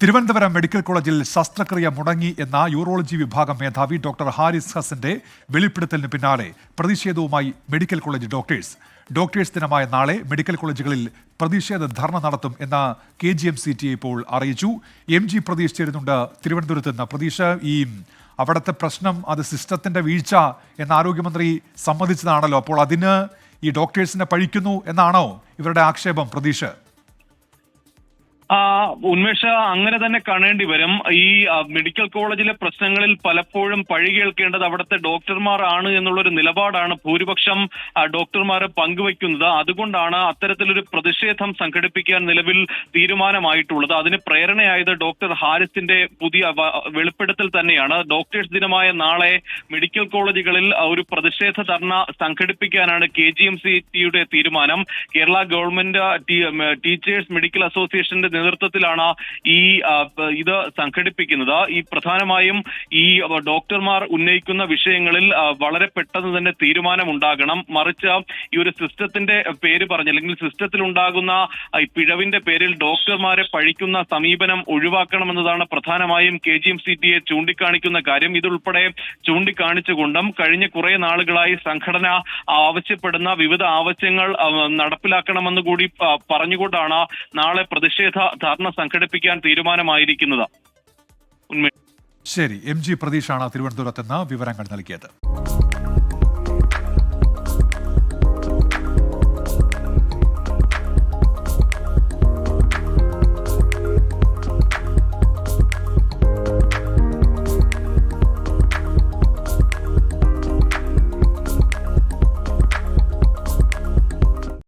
Thiruvananthapuram medical കോളേജിൽ ശസ്ത്രക്രിയ മുടങ്ങി എന്ന യൂറോളജി വിഭാഗം മേധാവി ഡോക്ടർ ഹാരിസ് ഹസന്റെ വെളിപ്പെടുത്തലിന് പിന്നാലെ പ്രതിഷേധവുമായി മെഡിക്കൽ കോളേജ് ഡോക്ടേഴ്സ് ദിനമായ നാളെ മെഡിക്കൽ കോളേജുകളിൽ പ്രതിഷേധ ധർണ നടത്തും എന്ന KGMCT ഇപ്പോൾ അറിയിച്ചു. MG പ്രതീഷ് ചേരുന്നുണ്ട് തിരുവനന്തപുരത്ത് നിന്ന്. പ്രതീഷ്, ഈ അവിടുത്തെ പ്രശ്നം അത് സിസ്റ്റത്തിന്റെ വീഴ്ച എന്ന് ആരോഗ്യമന്ത്രി സമ്മതിച്ചതാണല്ലോ. അപ്പോൾ അതിന് ഈ ഡോക്ടേഴ്സിനെ പഴിക്കുന്നു എന്നാണോ ഇവരുടെ ആക്ഷേപം? പ്രതീഷ്, ഉന്മേഷ, അങ്ങനെ തന്നെ കാണേണ്ടി വരും. ഈ മെഡിക്കൽ കോളേജിലെ പ്രശ്നങ്ങളിൽ പലപ്പോഴും പഴി കേൾക്കേണ്ടത് അവിടുത്തെ ഡോക്ടർമാർ ആണ് എന്നുള്ളൊരു നിലപാടാണ് ഭൂരിപക്ഷം ഡോക്ടർമാർ പങ്കുവയ്ക്കുന്നത്. അതുകൊണ്ടാണ് അത്തരത്തിലൊരു പ്രതിഷേധം സംഘടിപ്പിക്കാൻ നിലവിൽ തീരുമാനമായിട്ടുള്ളത്. അതിന് പ്രേരണയായത് ഡോക്ടർ ഹാരിസിന്റെ പുതിയ വെളിപ്പെടുത്തൽ തന്നെയാണ്. ഡോക്ടേഴ്സ് ദിനമായ നാളെ മെഡിക്കൽ കോളേജുകളിൽ ഒരു പ്രതിഷേധ ധർണ സംഘടിപ്പിക്കാനാണ് KGMCTയുടെ തീരുമാനം. കേരള ഗവൺമെന്റ് ടീച്ചേഴ്സ് മെഡിക്കൽ അസോസിയേഷന്റെ നേതൃത്വത്തിലാണ് ഇത് സംഘടിപ്പിക്കുന്നത്. ഈ പ്രധാനമായും ഈ ഡോക്ടർമാർ ഉന്നയിക്കുന്ന വിഷയങ്ങളിൽ വളരെ പെട്ടെന്ന് തന്നെ തീരുമാനമുണ്ടാകണം. മറിച്ച് ഈ ഒരു സിസ്റ്റത്തിന്റെ പേര് പറഞ്ഞ്, അല്ലെങ്കിൽ സിസ്റ്റത്തിൽ ഉണ്ടാകുന്ന പിഴവിന്റെ പേരിൽ ഡോക്ടർമാരെ പഴിക്കുന്ന സമീപനം ഒഴിവാക്കണമെന്നതാണ് പ്രധാനമായും KGMCTയെ ചൂണ്ടിക്കാണിക്കുന്ന കാര്യം. ഇതുൾപ്പെടെ ചൂണ്ടിക്കാണിച്ചുകൊണ്ടും കഴിഞ്ഞ കുറെ നാളുകളായി സംഘടന ആവശ്യപ്പെടുന്ന വിവിധ ആവശ്യങ്ങൾ നടപ്പിലാക്കണമെന്ന് കൂടി പറഞ്ഞുകൊണ്ടാണ് നാളെ പ്രതിഷേധ ധർണ സംഘടിപ്പിക്കാൻ തീരുമാനമായിരിക്കുന്നത്. ശരി, MG പ്രതീഷാണ് തിരുവനന്തപുരത്ത് നിന്ന് വിവരങ്ങൾ നൽകിയത്.